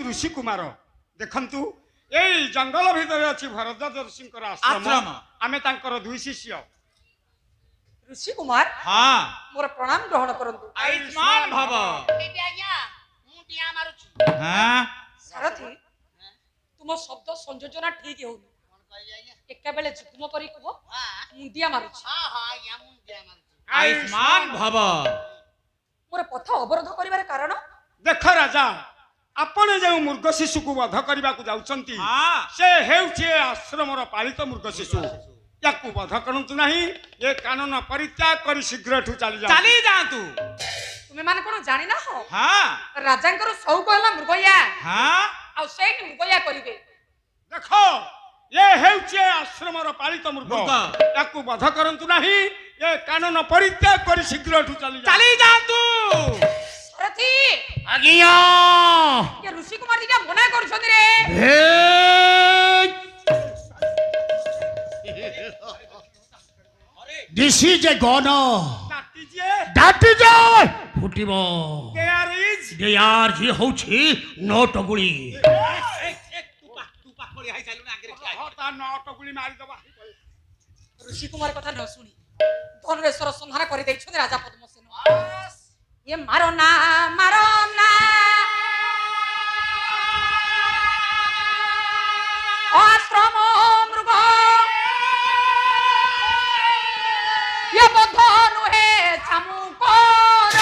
ऋषि कुमार देखंतु एई जंगल भितर अछि भरद्वाज ऋषिंकर आश्रम आमे तांकर दुई शिष्य ऋषि कुमार हां मोर प्रणाम ग्रहण करंतु आयुष्मान भव बेबी आज्ञा मु टिया मारुछु हां सारथी तुम शब्द संयोजना ठीक होउनी कोन कहली आज्ञा एका बेले जुग्म परी कहो हां मुंडिया मारुछु हां हां आज्ञा मु टिया मारुछु आयुष्मान भव मोर पथ अवरोध करिवार कारण देख राजा आपण जो मृग शिशु को वध करने को जाउछंती हां से हेउछे आश्रमर पालित मृग शिशु याकू वध करंतु नहीं ये कानून परित्याग कर शीघ्र ठू चली जातु तुमे मान कोन जानि ना हो हां राजांकर सौ कहला मृगया हां आ सेठ मृगया करिवे देखो ये हेउछे आश्रमर पालित मृग याकू वध करंतु नहीं ये कानून परित्याग कर शीघ्र ठू चली जातु सारथी आज्ञा ये ऋषि कुमार जी मना करछथि रे This is a gono. That is a futibo. There is. They are je hochi not oguli. तुपा पड़ी हाई चालू ना आगे रखिया हता नट गुली मारी दबा ऋषि कुमार कथा न सुनी धनेश्वर संहार कर दैछथि राजा पद्मसेन ये मारो ना आश्रम मृग ये बंधन है चामुकर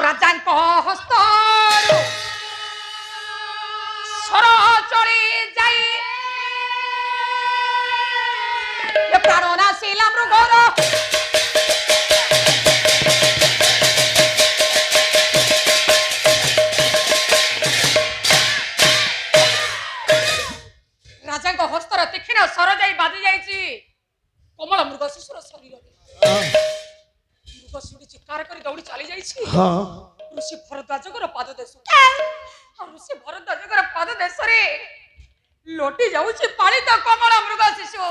राजांक हस्त सर चढ़ी जाई ये प्राणनाशीला मृगर राजा हस्तर तीक्षण सर जाई बाजी जाइछि कोमल मृग शिशुर शरीर मृग शिशु चित्कार कर दौड़ी चली जाइछि ऋषि भरद्वाजकर पाद देश ऋषि भरद्वाजकर पाद देश रे लोटी जाउछि पालित कोमल मृग शिशु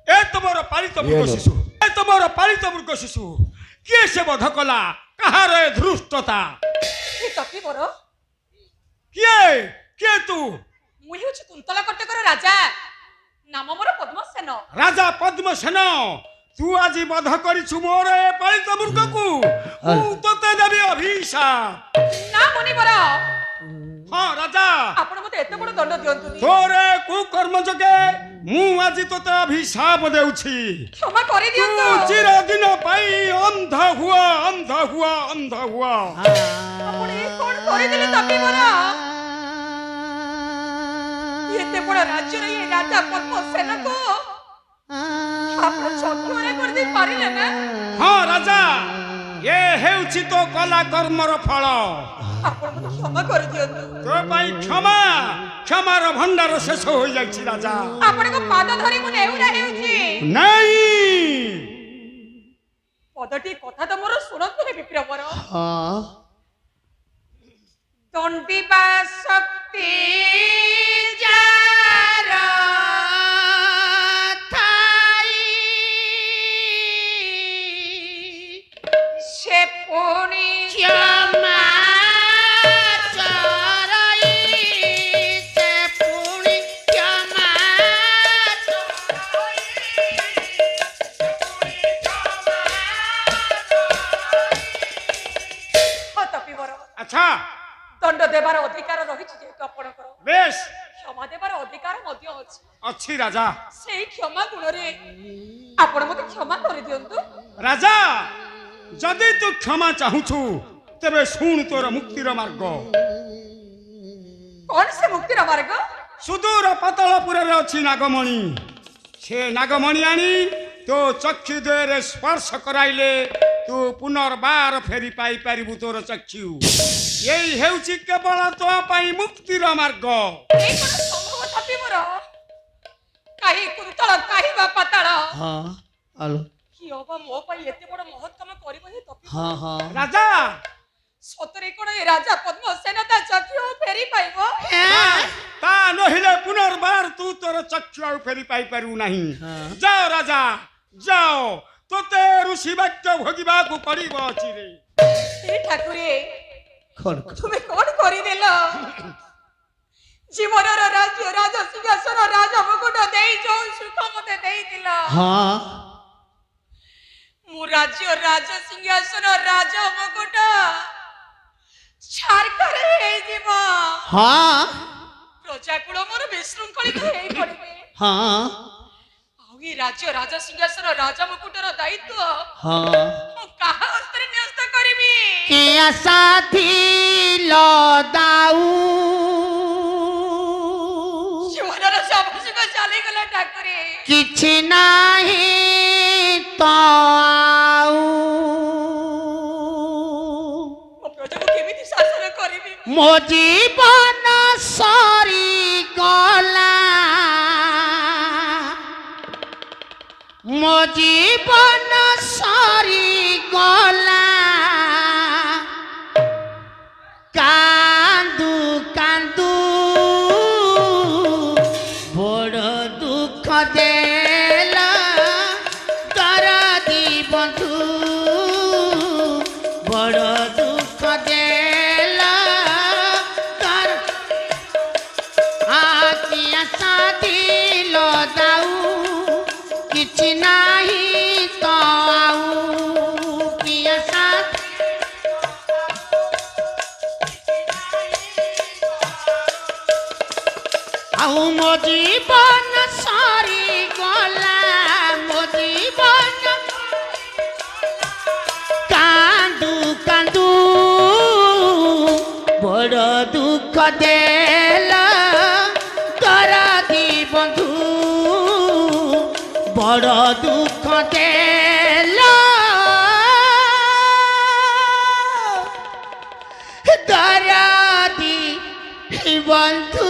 ए तमरो पालित मृग शिशु ए तमरो पालित मृग शिशु के से वध कला कहार धृष्टता हे तपी बर के तू मुई होछि कुंतला कटकर राजा नाम मोर पद्मसेन राजा पद्मसेन तू आज वध करिछु मोर ए पालित मृग को तू तते देबी अभिशाप ना मुनि बर हां राजा आपण मते एते बड़ दंड दियंतु तोरे कुकर्म जोगे मु आज तते अभिशाप देउछि क्षमा करि तू दियंतु चिर दिन पाई अंध हुआ आपण कोन करि दिले तपी बर एते बड़ राज्य रे ये राजा पद्मसेन को आपण चक्रे कर दे पारिले ना हां राजा ये हेउछि तो कला कर्मर फल आपण मते क्षमा करि दियंतु तो पाई क्षमार भंडार शेष हो जाइछि राजा आपण को पाद धरि मु नेउरा हेउछि नहीं पदटी कथा त मोर सुनंतु रे विप्रवर दंडिबा शक्ति जार थाई से पुणी क्षमा चरई से पुणी क्षमा अच्छा दंड देवार अधिकार रही आपणकर बेश क्षमा देवार अधिकार अच्छी राजा से क्षमा गुण रे आपण मते क्षमा कर दियंतु राजा जदि तू क्षमा चाहूछु तेरे सुन तोर मुक्तिर मार्ग कौन से मुक्तिर मार्ग सुदूर पातालपुर रे अछि नागमणि से नागमणि आनी तो चक्षु द्वୟରେ स्पर्श कराइले तू पुनर्बार फेरी पाई पारिबु तोर चक्षु यही हेउछि केवल तो पाई मुक्तिर मार्ग ए कोन संभव थापि मोर काहे कुंतल काहे बा पाताल हां आलो कि ओबा मो पई एते बड़ महत काम करबो हे तपि हां राजा सतरे कोन ए राजा पद्मसेन ता चक्षु फेरी पाइबो ता नहिले पुनर्बार तू तोर चक्षु फेरी पाई पारु नहीं जाओ राजा जाओ ତୋତେ ଋଷି ବାକ୍ୟ ଭୋଗିବାକୁ ପଡିବ ଅଛି ରେ। ଏ ଠାକୁରେ କଣ তুমি কোন করিদেল জীবনর রাজ্য রাজ সিংহাসন রাজ মুকুট দেই যৌ সুখ মতে দেইতিল হ্যাঁ মু রাজ্য রাজ সিংহাসন রাজ মুকুট ছাড় করে এই জীব হ্যাঁ প্রজাকুল মোর বিশৃঙ্খলিত হেই পড়িবে হ্যাঁ ଆଉ ଏ ରାଜ୍ୟ ରାଜ ସିଂହାସନ ରାଜ ମୁକୁଟର ଦାୟିତ୍ୱ হ্যাঁ ମୁଁ କାହା ହସ୍ତରେ ନ୍ୟସ୍ତ କରିବି କିଆ ସାଥୀ ଲଦାଉ ଜୀବନର ସବୁ ସୁଖ ଚାଲିଗଲା ଠାକୁରେ କିଛି ନାହିଁ ତ ଆଉ ମୋ ପ୍ରଜାକୁ କେମିତି ଶାସନ କରିବି ମୋ ଜୀବନ ସରିଗଲା ମୋ ଜୀବନ ସରିଗଲା କାନ୍ଦୁ କାନ୍ଦୁ ବଡ଼ ଦୁଃଖ ଦେଲା ଦରଦି ବନ୍ଧୁ ବଡ଼ ଦୁଃଖ ଦେଲା ଆଖିଆ ସାଥୀ ଲଦାଉ କିଛି ନାହିଁ ତ ଆଉ କିଆ ସାଥୀ ଆଉ ମୋ ଜୀବନ ସରିଗଲା ମୋ ଜୀବନ କାନ୍ଦୁ କାନ୍ଦୁ ବଡ଼ ଦୁଃଖ ଦେଲା ଦରଦି ବନ୍ଧୁ ବଡ଼ ଦୁଃଖ ଦେଲା ଦରଦି ବନ୍ଧୁ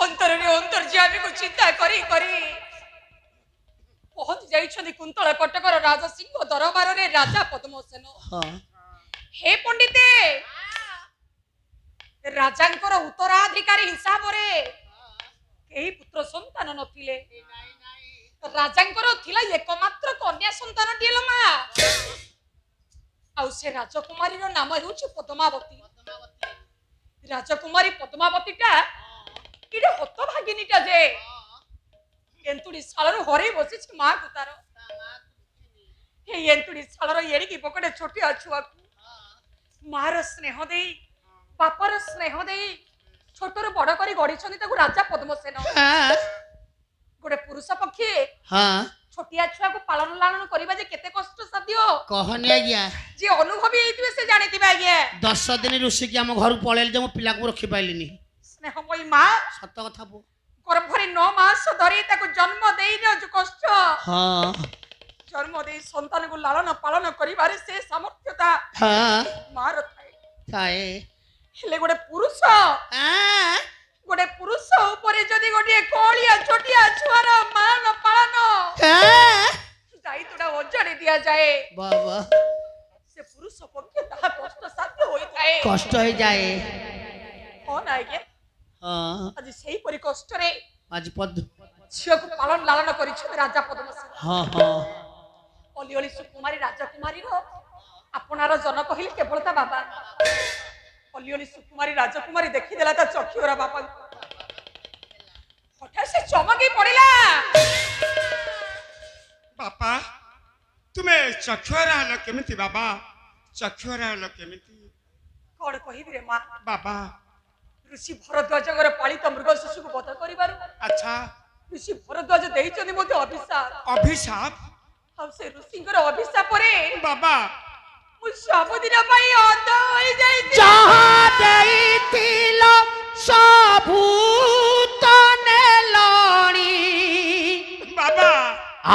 ଅନ୍ତରରେ ଅନ୍ତର୍ଯାମୀକୁ ଚିନ୍ତା କରି କରି ପହଞ୍ଚି ଯାଇଛନ୍ତି କୁନ୍ତଳ କଟକର ରାଜସିଂହ ଦରବାରରେ ରାଜା ପଦ୍ମସେନ ହଁ ହେ ପଣ୍ଡିତେ ରାଜାଙ୍କର ଉତ୍ତରାଧିକାରୀ ହିସାବରେ କେହି ପୁତ୍ର ସନ୍ତାନ ନଥିଲେ ରାଜାଙ୍କର ଥିଲା ଏକମାତ୍ର କନ୍ୟା ସନ୍ତାନଟିଏ ଲୋ ମା ଆଉ ସେ ରାଜକୁମାରୀର ନାମ ହେଉଛି ପଦ୍ମାବତୀ ରାଜକୁମାରୀ ପଦ୍ମାବତୀଟା ଏଇଟା ହତଭାଗିନୀଟା ଯେ ଏନ୍ତୁଡି ଶାଳରୁ ହରେଇ ବସିଛି ମାକୁ ତାର ଏଇ ଏନ୍ତୁଡି ଶାଳର ଏଡ଼ିକି ପକଟେ ଛୋଟିଆ ଛୁଆକୁ ମାର ସ୍ନେହ ଦେଇ ବାପର ସ୍ନେହ ଦେଇ ଛୋଟରୁ ବଡ କରି ଗଢିଛନ୍ତି ତାକୁ ରାଜା ପଦ୍ମସେନ ଗୋଟେ ପୁରୁଷ ପକ୍ଷୀ ହଁ ଛୋଟିଆ ଛୁଆକୁ ପାଳନ ଲାଳନ କରିବା ଯେ କେତେ କଷ୍ଟ ସାଧ୍ୟ କହନି ଆଜ୍ଞା ଯେ ଅନୁଭବୀ ହେଇଥିବେ ସେ ଜାଣିଥିବେ ଆଜ୍ଞା 10 ଦିନ ଋଷିକି ଆମ ଘରକୁ ପଳେଇଲେ ଯେ ମୋ ପିଲାକୁ ରଖିପାରିଲିନି ସ୍ନେହମୟୀ ମା ସତ କଥା ବୋ ଗର୍ଭରେ 9 ମାସ ଧରି ତାକୁ ଜନ୍ମ ଦେଇନ ଯୋଉ କଷ୍ଟ ହଁ ଜନ୍ମ ଦେଇ ସନ୍ତାନକୁ ଲାଳନ ପାଳନ କରିବାରେ ସେ ସାମର୍ଥ୍ୟତା ହଁ ମାର ଥାଏ ଥାଏ ହେଲେ ଗୋଟେ ପୁରୁଷ ଉପରେ ଯଦି ଗୋଟିଏ କଳିଆ ଛୋଟିଆ ଛୁଆର ଲାଳନ ପାଳନ ଦାୟିତ୍ୱଟା ଅଜାଡ଼ି ଦିଆଯାଏ ବାବା ସେ ପୁରୁଷ ପକ୍ଷେ ତାହା କଷ୍ଟ ସାଧ୍ୟ ହୋଇଥାଏ କଷ୍ଟ ହେଇଯାଏ ହଁ ନା ଆଜ୍ଞା ହଁ ଆଜି ସେଇପରି କଷ୍ଟରେ ଆଜି ପଦ ଝିଅକୁ ପାଳନ ଲାଳନ କରିଛନ୍ତି ରାଜା ପଦ୍ମସେନ ହଁ ହଁ ଅଲି ଅଲି ସୁକୁମାରୀ ରାଜକୁମାରୀର ଆପଣାର ଜନ କହିଲେ କେବଳ ତା ବାବା ଅଲି ଅଲି ସୁକୁମାରୀ ରାଜକୁମାରୀ ଦେଖିଦେଲା ତା ଚକ୍ଷୁର ବାପାଙ୍କୁ ହଠାତ୍ ସେ ଚମକି ପଡିଲା ବାପା ତୁମେ ଚକ୍ଷୁରା ହେଲ କେମିତି ବାବା ଚକ୍ଷୁରା ହେଲ କେମିତି କଣ କହିବି ରେ ମା ବାବା ଋଷି ଭରଦ୍ୱାଜଙ୍କର ପାଳିତ ମୃଗ ଶିଶୁକୁ ବଧ କରିବାରୁ ଆଚ୍ଛା ଋଷି ଭରଦ୍ୱାଜ ଦେଇଛନ୍ତି ମୋତେ ଅଭିଶାପ ଅଭିଶାପ ଆଉ ସେ ଋଷିଙ୍କର ଅଭିଶାପରେ ବାବା ମୁଁ ସବୁଦିନ ପାଇଁ ଅନ୍ଧ ହୋଇଯାଇଛି ଯାହା ଦେଇଥିଲ ସବୁ ତ ନେଲଣି ବାବା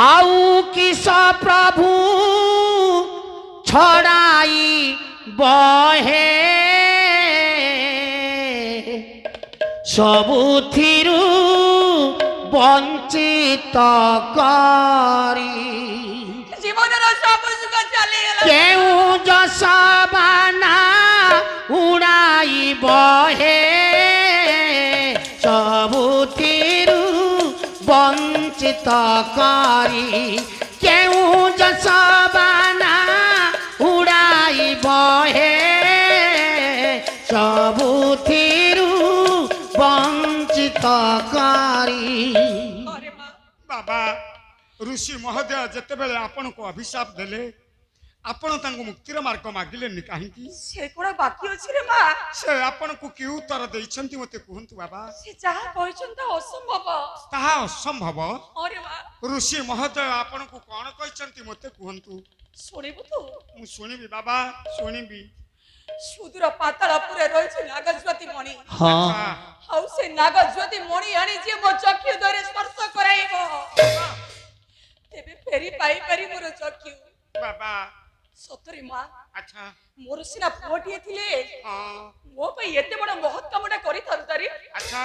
ଆଉ କିସ ପ୍ରଭୁ ଛଡ଼ାଇ ବହେ ସବୁଥିରୁ ବଞ୍ଚିତ କରି ଜୀବନର ସବୁ ସୁଖ ଚାଲିଗଲା କେଉଁ ଯଶବାନା ଉଡ଼ାଇ ବହେ ସବୁଥିରୁ କରି କେଉଁ ଯଶବାନା ଉଡ଼ାଇବ ହେ ସବୁଥିରୁ ବଞ୍ଚିତ କରି। अरे माँ ବାବା ଋଷି ମହୋଦୟ ଯେତେବେଳେ ଆପଣଙ୍କୁ ଅଭିଶାପ ଦେଲେ ଆପଣ ତାଙ୍କୁ ମୁକ୍ତିର ମାର୍ଗ ମାଗିଲେନି କାହିଁକି? से कोड़ा बाकी अछि रे माँ ସେ ଆପଣଙ୍କୁ କି ଉତ୍ତର ଦେଇଛନ୍ତି ମୋତେ କୁହନ୍ତୁ ବାବା। से जहाँ କହିଛନ୍ତି ଅସମ୍ଭବ। ତାହା ଅସମ୍ଭବ। अरे माँ ଋଷି ମହୋଦୟ ଆପଣଙ୍କୁ କଣ କହିଛନ୍ତି ମୋତେ କୁହନ୍ତୁ। ଶୁଣିବୁ ତୁ ମୁଁ ଶୁଣିବି ବାବା ଶୁଣିବି। ସୁଦୂର ପାତାଳପୁରେ ରହିଛି ନାଗଜ୍ୟୋତି ମଣି। ହଁ ଆଚ୍ଛା, ଆଉ ସେ ନାଗଜ୍ୟୋତି ମଣି ଆଣି ଯିଏ ମୋ ଚକ୍ଷୁ ଦ୍ୱାରା ସ୍ପର୍ଶ କରାଇବ ତେବେ ଫେରି ପାଇପାରି ମୋର ଚକ୍ଷୁ। ବାବା ସତରେ ମା ଆଚ୍ଛା ମୋର ସିନା ପୁଅଟିଏ ଥିଲେ ହଁ ମୋ ପାଇଁ ଏତେ ବଡ ମହତ୍ କାମଟା କରିଥାନ୍ତାରେ। ଆଚ୍ଛା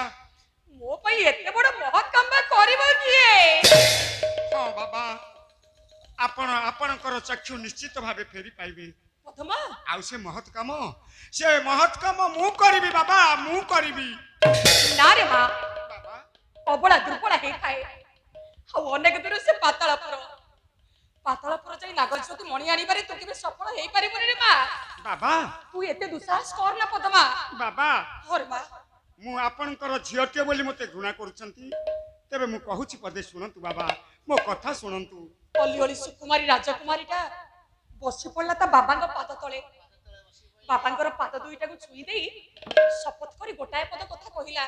ମୋ ପାଇଁ ଏତେ ବଡ ମହତ୍ କାମ କରିବ କିଏ? ହଁ ବାବା ଆପଣ ଆପଣଙ୍କର ଚକ୍ଷୁ ନିଶ୍ଚିତ ଭାବେ ଫେରି ପାଇବେ। ପଦ୍ମା ଆଉ ସେ ମହତ୍ କାମ ମୁଁ କରିବି ବାବା ମୁଁ କରିବି। ନା ରେ ମା ବାବା ଅବଳା ଦୁର୍ବଳା ହେଇଥାଏ ଆଉ ଅନେକ ଦୂର ସେ ପାତାଳପୁର ଯାଇ ନାଗଜ୍ୟୋତି ମଣି ଆଣିବାରେ ତୁ କେବେ ସଫଳ ହେଇପାରିବୁନି ରେ ମା। ବାବା ତୁ ଏତେ ଦୁଃସାହସ କର ନା ପଦ୍ମା। ବାବା ହରେ ମା ମୁଁ ଆପଣଙ୍କର ଝିଅଟିଏ ବୋଲି ମୋତେ ଘୃଣା କରୁଛନ୍ତି ତେବେ ମୁଁ କହୁଛି ପଦେ ଶୁଣନ୍ତୁ ବାବା ମୋ କଥା ଶୁଣନ୍ତୁ। ଅଲି ଅଲି ସୁକୁମାରୀ ରାଜକୁମାରୀଟା ବସି ପଡିଲା ତା ବାବାଙ୍କ ପାଦ ତଳେ। ବାବାଙ୍କର ପାଦ ଦୁଇଟାକୁ ଛୁଇଁ ଦେଇ ଶପଥ କରି ଗୋଟାଏ ପଦ କଥା କହିଲା